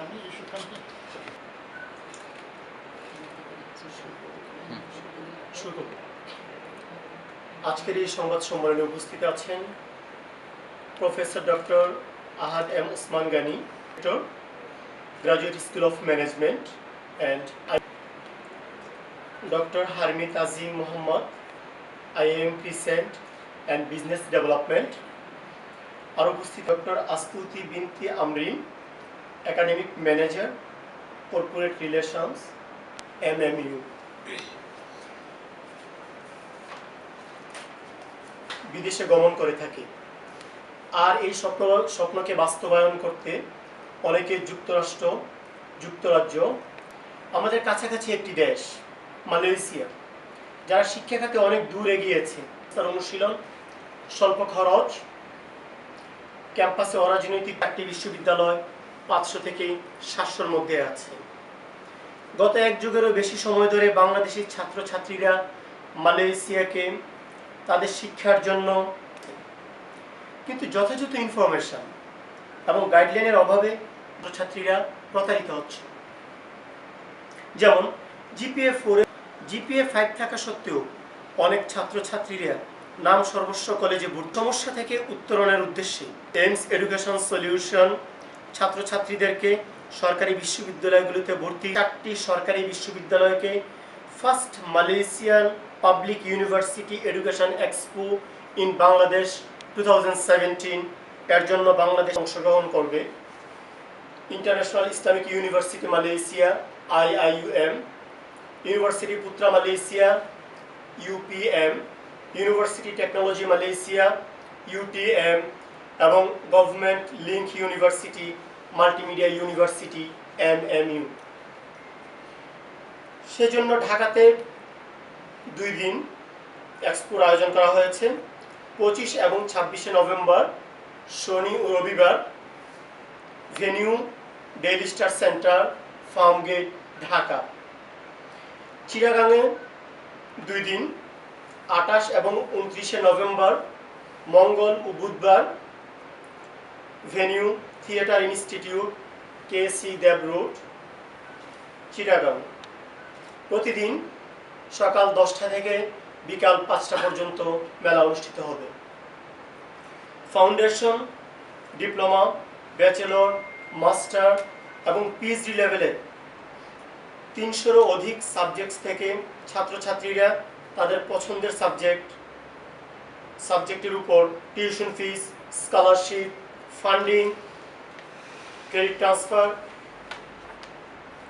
coming, you should come here. শুরু করব। আজকের এই সংবাদ সম্মেলনে উপস্থিত আছেন professor doctor Ahad M Osman Gani, graduate school of management, and doctor Harmit Azim Mohammad, IIUM present and business development. আর উপস্থিত doctor Astuti binti Amrin, academic manager, corporate relations, MMU। বিদেশে গমন করে থাকে। আর এই স্বপ্নকে বাস্তবায়ন করতে অনেকে যুক্তরাষ্ট্র, যুক্তরাজ্য, আমাদের কাছাকাছি একটি দেশ মালয়েশিয়া, যারা শিক্ষা খাতে অনেক দূর এগিয়েছে। তার অনুশীলন, স্বল্প খরচ, ক্যাম্পাসে অরাজনৈতিক একটি বিশ্ববিদ্যালয় 500 থেকে 700-র মধ্যে আছে। গত এক যুগেরও বেশি সময় ধরে বাংলাদেশের ছাত্রছাত্রীরা মালয়েশিয়াকে তাদের শিক্ষার জন্য, কিন্তু যথাযথ ইনফরমেশন এবং গাইডলাইনের অভাবে ছাত্রছাত্রীরা প্রতারিত হচ্ছে। যেমন GPA 5 থাকা সত্ত্বেও অনেক ছাত্রছাত্রীরা নাম সর্বস্ব কলেজে ভর্তি। সমস্যা থেকে উত্তরণের উদ্দেশ্যে এইমস এডুকেশন সলিউশন ছাত্রছাত্রীদেরকে সরকারি বিশ্ববিদ্যালয়গুলোতে ভর্তি। 4টি সরকারি বিশ্ববিদ্যালয়কে first Malaysian public university education expo in Bangladesh 2017 এর জন্য বাংলাদেশ অংশগ্রহণ করবে। International Islamic university Malaysia IIUM, university Putra Malaysia UPM, university technology Malaysia UTM এবং government link university multimedia university MMU। সেজন্য ঢাকাতে 2 দিন এক্সপোর আয়োজন করা হয়েছে। 25 এবং 26শে নভেম্বর, শনি ও রবিবার। Venue daily star centre, Farmgate, Dhaka. চিটাগাংয়ে 2 দিন 28 এবং 29শে নভেম্বর, মঙ্গল ও বুধবার। Venue theatre institute, KC Dev road, Chittagong. প্রতিদিন সকাল 10টা থেকে বিকাল 5টা পর্যন্ত মেলা অনুষ্ঠিত হবে। ফাউন্ডেশন, ডিপ্লোমা, ব্যাচেলর, মাস্টার এবং PhD লেভেলে 300-রও অধিক সাবজেক্টস থেকে ছাত্রছাত্রীরা তাদের পছন্দের সাবজেক্টের উপর tuition fees, scholarship, funding, credit transfer,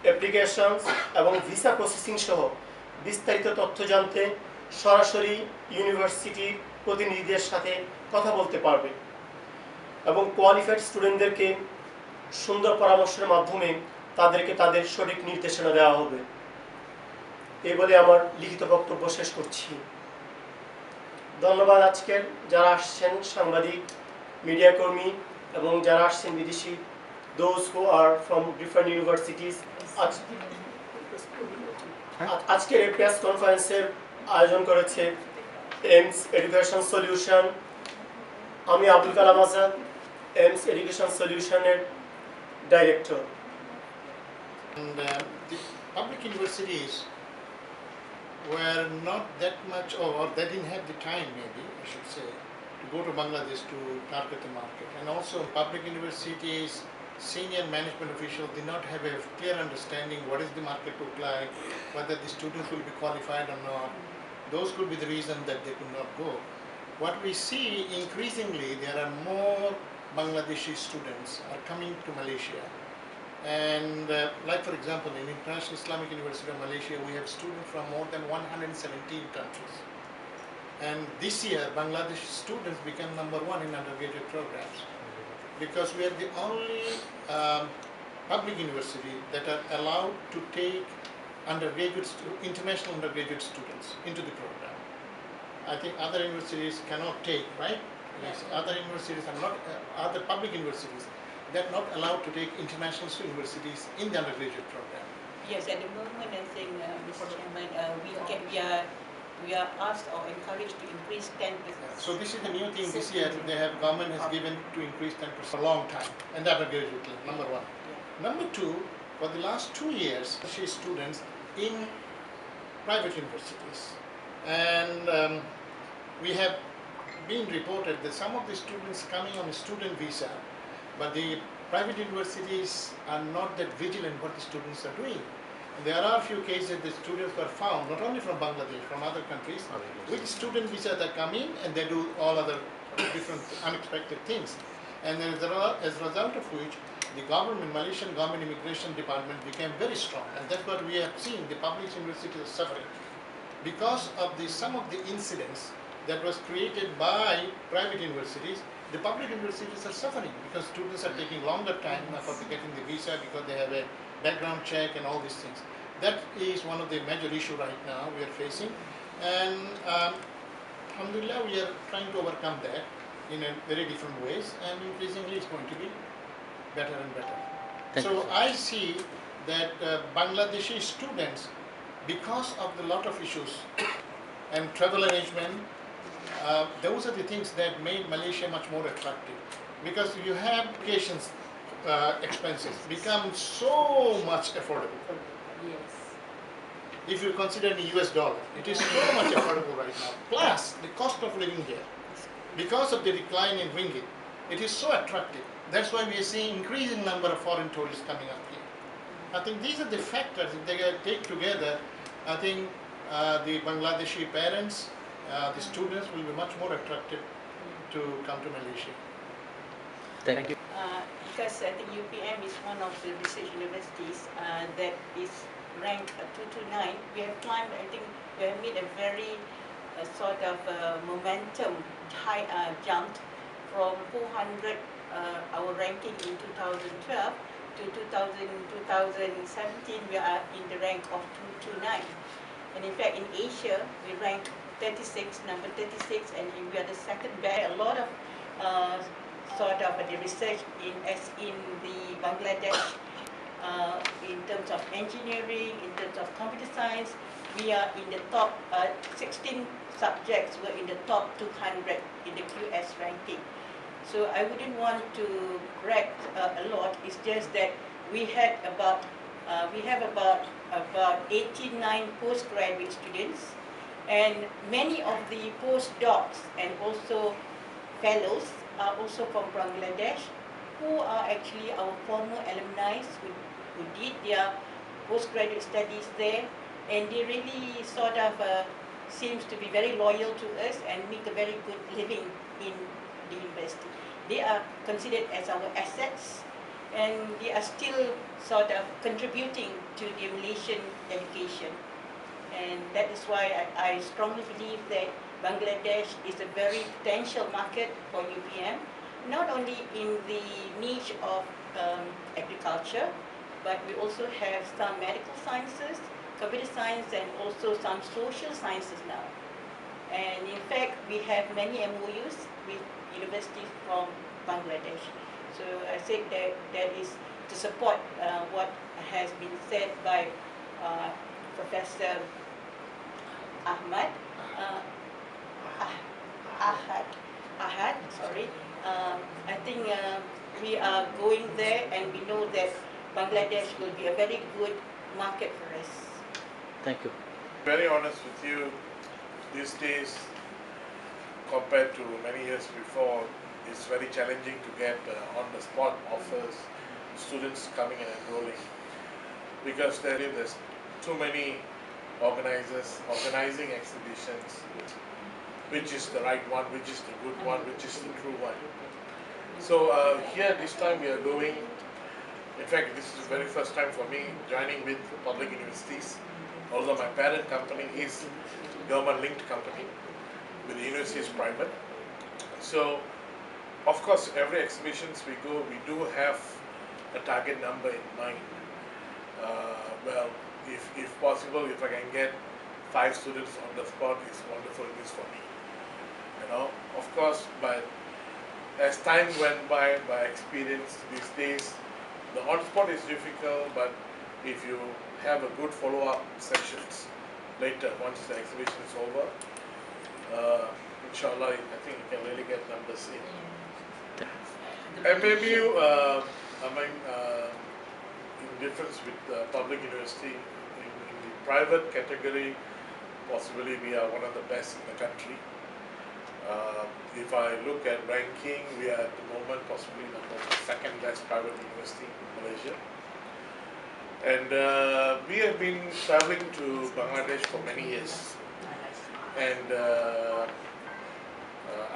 applications এবং ভিসা প্রসেসিং সহ বিস্তারিত তথ্য জানতে সরাসরি ইউনিভার্সিটির প্রতিনিধিদের সাথে কথা বলতে পারবে এবং কোয়ালিফাইড স্টুডেন্টদেরকে সুন্দর পরামর্শের মাধ্যমে তাদেরকে তাদের সঠিক নির্দেশনা দেওয়া হবে। এই বলে আমার লিখিত বক্তব্য শেষ করছি। ধন্যবাদ আজকের যারা আসছেন, সাংবাদিক, মিডিয়া কর্মী এবং যারা আসছেন বিদেশি, those who are from different universities। আজকের এই প্রেস কনফারেন্সের আয়োজন করেছে এইমস এডুকেশন সলিউশন। আমি আব্দুল কালাম আজাদ, এইমস এডুকেশন সলিউশনের director. And the public universities were not that much, or they didn't have the time, maybe I should say, to go to Bangladesh to target the market. And also public universities, senior management officials did not have a clear understanding what is the market look like, whether the students will be qualified or not. Those could be the reason that they could not go. What we see increasingly, there are more Bangladeshi students are coming to Malaysia. And like for example, in International Islamic University of Malaysia, we have students from more than 117 countries. And this year, Bangladeshi students became #1 in undergraduate programs, because we are the only public university that are allowed to take international undergraduate students into the program. I think other universities cannot take, right? Yes. Other universities are not, other public universities, they're not allowed to take international universities in the undergraduate program. Yes, at the moment, I think, Mr. Chairman, we are asked or encouraged to increase 10%. So this is the new thing this year. Government has given to increase 10% for a long time, and the undergraduate, #1. Number two, for the last 2 years, she students in private universities, and we have been reported that some of the students coming on a student visa, but the private universities are not that vigilant what the students are doing. And there are a few cases that students were found, not only from Bangladesh, from other countries, with student visa that come in and they do all other different unexpected things. And as a result of which, the government, Malaysian government immigration department became very strong, and that's what we have seen. The public universities are suffering because of some of the incidents that was created by private universities. The public universities are suffering because students are taking longer time for getting the visa because they have a background check and all these things. That is one of the major issues right now we are facing, and alhamdulillah, we are trying to overcome that in a very different ways, and increasingly it's going to be better and better. Thank you, So sir. I see that Bangladeshi students, because of the lot of issues and travel arrangement, those are the things that made Malaysia much more attractive. Because you have vacations expenses become so much affordable. Yes. If you consider in the US dollar, it is so much affordable right now. Plus the cost of living here, because of the decline in ringgit, it is so attractive. That's why we are seeing increasing number of foreign tourists coming up here. I think these are the factors. If they take together, I think the Bangladeshi parents, the students will be much more attractive to come to Malaysia. Thank you. Because I think UPM is one of the research universities that is ranked 229. We have climbed, I think we have made a very sort of momentum high jumped from 400, our ranking in 2012 to 2017, we are in the rank of 229. And in fact, in Asia, we ranked 36, number 36, and we are the second best. A lot of sort of the research as in the Bangladesh, in terms of engineering, in terms of computer science, we are in the top 16 subjects were in the top 200 in the QS ranking. So I wouldn't want to brag a lot. It's just that we have about 89 postgraduate students, and many of the postdocs and also fellows are also from Bangladesh, who are actually our former alumni who did their postgraduate studies there, and they really sort of seems to be very loyal to us and make a very good living in the university. They are considered as our assets, and they are still sort of contributing to the Malaysian education. And that is why I strongly believe that Bangladesh is a very potential market for UPM, not only in the niche of agriculture, but we also have some medical sciences, computer science, and also some social sciences now. And in fact, we have many MOUs with universities from Bangladesh. So I said that is to support what has been said by Professor Ahmad, Ahad, sorry. I think we are going there, and we know that Bangladesh will be a very good market for us. Thank you. Very honest with you, these days compared to many years before, it's very challenging to get on-the-spot offers, students coming and enrolling, because there's too many organizers organizing exhibitions, which is the right one, which is the good one, which is the true one. So here this time we are going, in fact this is the very first time for me joining with public universities, although my parent company is government-linked company, with the university is private. So of course every exhibitions we go, we do have a target number in mind. Well, if possible, if I can get 5 students on the spot, it's wonderful news for me. You know, of course, but as time went by experience these days, the on-spot is difficult, but if you have a good follow-up sessions later, once the exhibition is over, inshallah, I think you can really get numbers in. And maybe difference with public university. In the private category, possibly we are one of the best in the country. If I look at ranking, we are at the moment possibly the second best private university in Malaysia. And we have been traveling to Bangladesh for many years. And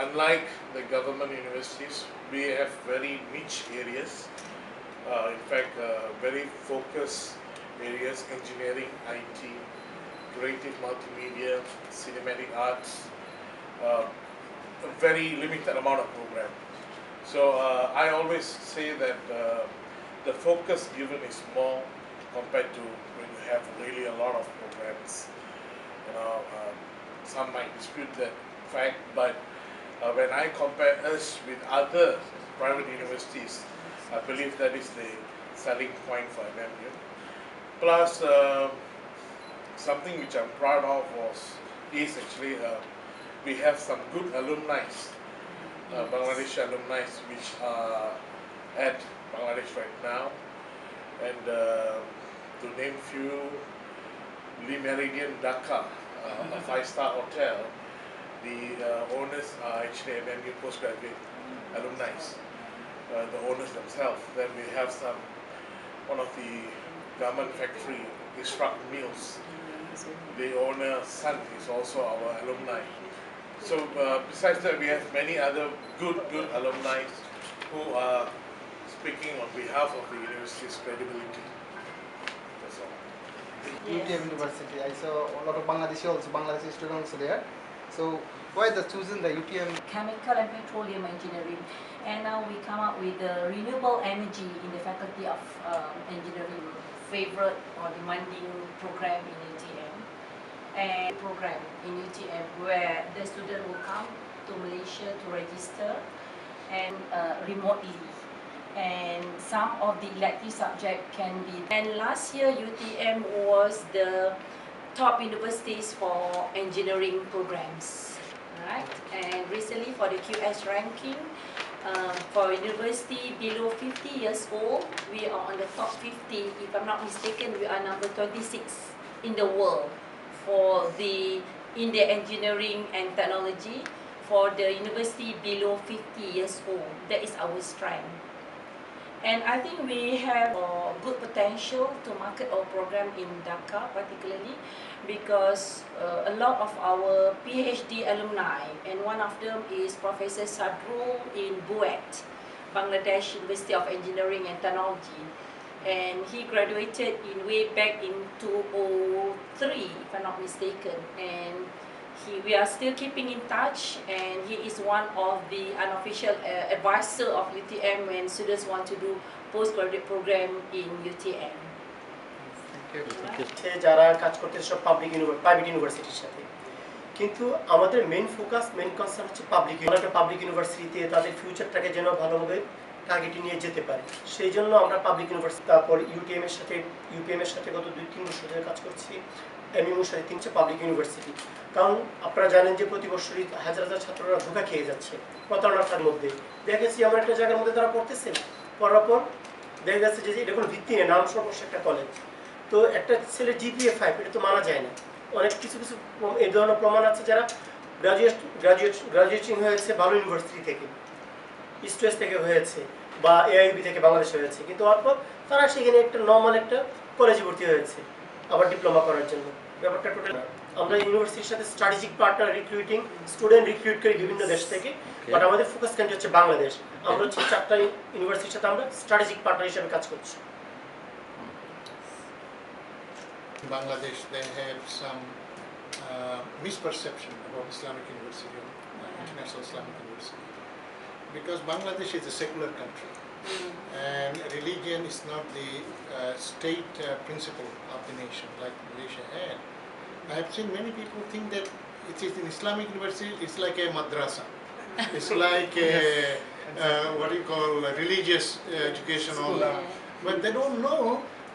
unlike the government universities, we have very niche areas. In fact, very focused areas: engineering, IT, creative multimedia, cinematic arts. A very limited amount of program. So I always say that the focus given is more compared to when you have really a lot of programs. You know, some might dispute that fact, but when I compare us with other private universities, I believe that is the selling point for MMU. Plus, something which I'm proud of is actually we have some good alumni, Bangladeshi alumni, which are at Bangladesh right now. And to name few, Meridian Dhaka, a 5-star hotel, the owners are actually MMU postgraduate alumni, the owners themselves. Then we have one of the garment factory, Instruct Mills. The owner's son is also our alumni. So besides that, we have many other good alumni who are speaking on behalf of the university's credibility. That's all. UTM University. I saw a lot of Bangladeshi students there. So why the choosing the UTM? Chemical and petroleum engineering, and now we come up with the renewable energy in the faculty of engineering, favorite or demanding program in UTM, and program in UTM where the student will come to Malaysia to register and remotely, and some of the elective subject can be. And last year UTM was the top universities for engineering programs, right? And recently for the QS ranking, for university below 50 years old, we are on the top 50. If I'm not mistaken, we are number 26 in the world for in the engineering and technology for the university below 50 years old. That is our strength. And I think we have good potential to market our program in Dhaka particularly, because a lot of our PhD alumni, and one of them is Professor Sadrul in Buet, Bangladesh University of Engineering and Technology. And he graduated way back in 2003, if I'm not mistaken. And we are still keeping in touch, and he is one of the unofficial advisor of UTM when students want to do postgraduate program in UTM. যারা কাজ করতে সব private ইউনিভার্সিটির সাথে, কিন্তু আমাদের main concern হচ্ছে public ইউনিভার্সিটিতে তাদের ফিউচারটাকে যেন ভালোভাবে টার্গেটে নিয়ে যেতে পারে। সেই জন্য আমরা পাবলিক ইউনিভার্সিটি, তারপর ইউপিএম এর সাথে গত 2-3 বছর ধরে কাজ করছি। এমইউর সাথে 3টা পাবলিক ইউনিভার্সিটি, কারণ আপনারা জানেন যে প্রতি বছরই হাজার ছাত্ররা ধোঁকা খেয়ে যাচ্ছে প্রতারণার মধ্যে। দেখেছি আমরা একটা জায়গার মধ্যে তারা পড়তেছে, পড়ার পর দেখা যাচ্ছে যে এটা কোনো ভিত্তি নেই, নাম সর্বস্ব একটা কলেজ। তো একটা ছেলের জিপিএ 5, এটা তো মানা যায় না। অনেক কিছু এই ধরনের প্রমাণ আছে যারা গ্রাজুয়েটিং হয়েছে ভালো ইউনিভার্সিটি থেকে, স্ট্রেস থেকে হয়েছে, বা AIUB থেকে বাংলাদেশে হয়েছে, কিন্তু অল্প তারা সেখানে একটা নর্মাল একটা কলেজে ভর্তি হয়েছে আবার ডিপ্লোমা করার জন্য। ব্যাপারটা টোটাল আমরা ইউনিভার্সিটির সাথে strategic partner recruiting, student recruit করি বিভিন্ন দেশ থেকে, বাট আমাদের ফোকাস কান্ট্রি হচ্ছে বাংলাদেশ। আমরা হচ্ছে 4টা ইউনিভার্সিটির সাথে আমরা স্ট্র্যাটেজিক পার্টনার হিসেবে কাজ করছি। Bangladesh, they have some misperception about Islamic University, International Islamic University, because Bangladesh is a secular country, and religion is not the state principle of the nation like Malaysia had. I have seen many people think that it is an Islamic university, it's like a madrasa. It's like a, what do you call, a religious education, all that. But they don't know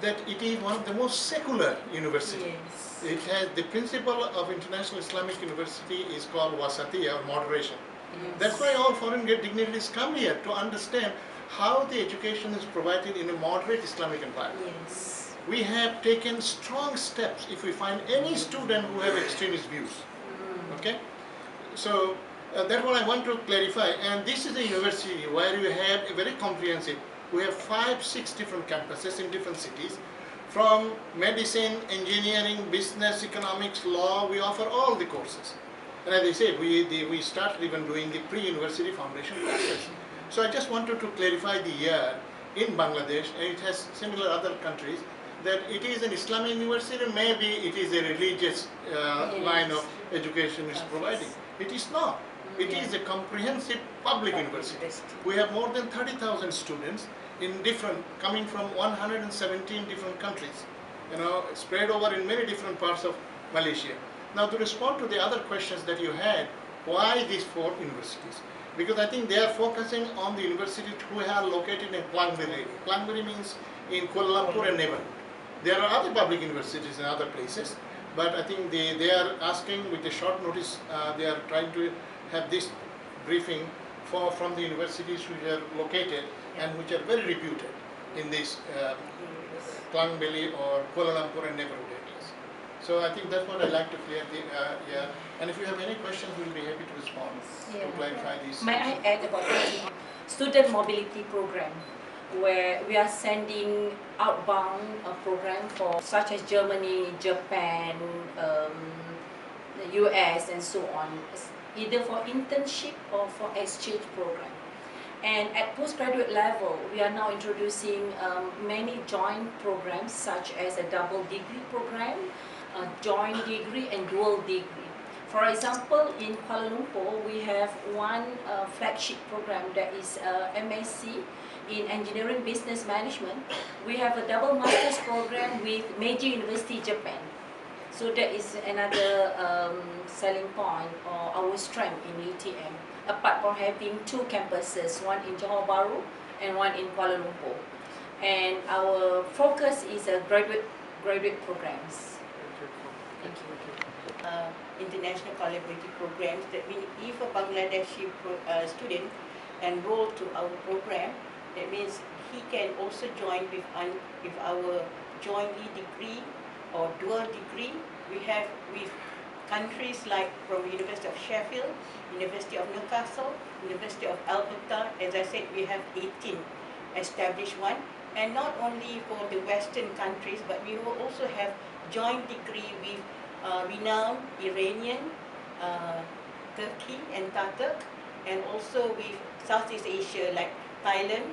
that it is one of the most secular universities. Yes. It has the principle of International Islamic University is called wasatiyya, or moderation. Yes. That's why all foreign dignitaries come here to understand how the education is provided in a moderate Islamic environment. Yes. We have taken strong steps if we find any student who have extremist views. Okay? So that's what I want to clarify. And this is a university where you have a very comprehensive, we have 5-6 different campuses in different cities. From medicine, engineering, business, economics, law, we offer all the courses. And as I said, we started even doing the pre-university foundation classes. So I just wanted to clarify the year in Bangladesh, and it has similar other countries, that it is an Islamic university, maybe it is a religious line of education is providing. It is not. It is a comprehensive public university. We have more than 30,000 students in different, coming from 117 different countries, spread over in many different parts of Malaysia. Now, to respond to the other questions that you had, why these 4 universities? Because I think they are focusing on the universities who are located in Klangbiri. Klangbiri means in Kuala Lumpur and neighborhood. There are other public universities in other places, but I think they are asking with a short notice, they are trying to have this briefing from the universities which are located and which are very reputed in this Klangbili or Kuala Lumpur and neighborhood areas. So I think that's what I'd like to clear. And if you have any questions, we'll be happy to respond to clarify these. May I add about the student mobility program, where we are sending outbound program for such as Germany, Japan, the US and so on, either for internship or for exchange program. And at postgraduate level, we are now introducing many joint programs such as a double degree program, a joint degree and dual degree. For example, in Kuala Lumpur, we have one flagship program that is MSc in Engineering Business Management. We have a double master's program with Meiji University, Japan. So that is another selling point or our strength in UTM, apart from having 2 campuses, one in Johor Bahru and one in Kuala Lumpur. And our focus is graduate programs. Thank you. International collaborative programs, that means if a Bangladeshi student enroll to our program, that means he can also join with our jointly degree or dual degree. We have with countries like from University of Sheffield, University of Newcastle, University of Alberta. As I said, we have 18 established one, and not only for the Western countries, but we will also have joint degree with renowned Iranian, Turkey and Tatar, and also with Southeast Asia like Thailand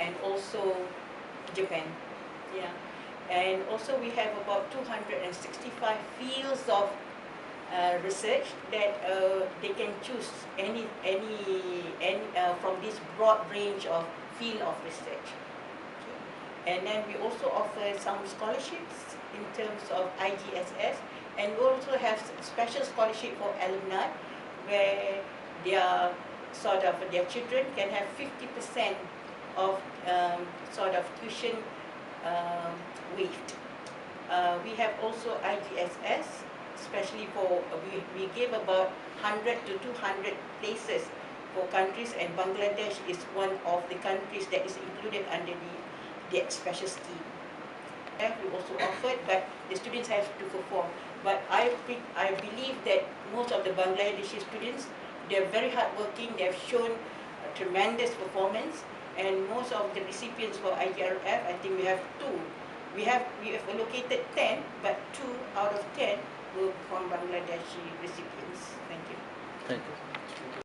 and also Japan. Yeah. And also we have about 265 fields of research that they can choose any from this broad range of field of research. Okay. And then we also offer some scholarships in terms of IGSS, and we also have special scholarship for alumni where their children can have 50% of tuition waived. We have also IGSS, especially for we give about 100 to 200 places for countries, and Bangladesh is one of the countries that is included under the special scheme. We also offered, but the students have to perform. But I believe that most of the Bangladeshi students, they're very hardworking. They've shown a tremendous performance, and most of the recipients for IGRF, I think we have 2. We have allocated 10, but 2 out of 10 were from Bangladeshi recipients. Thank you. Thank you.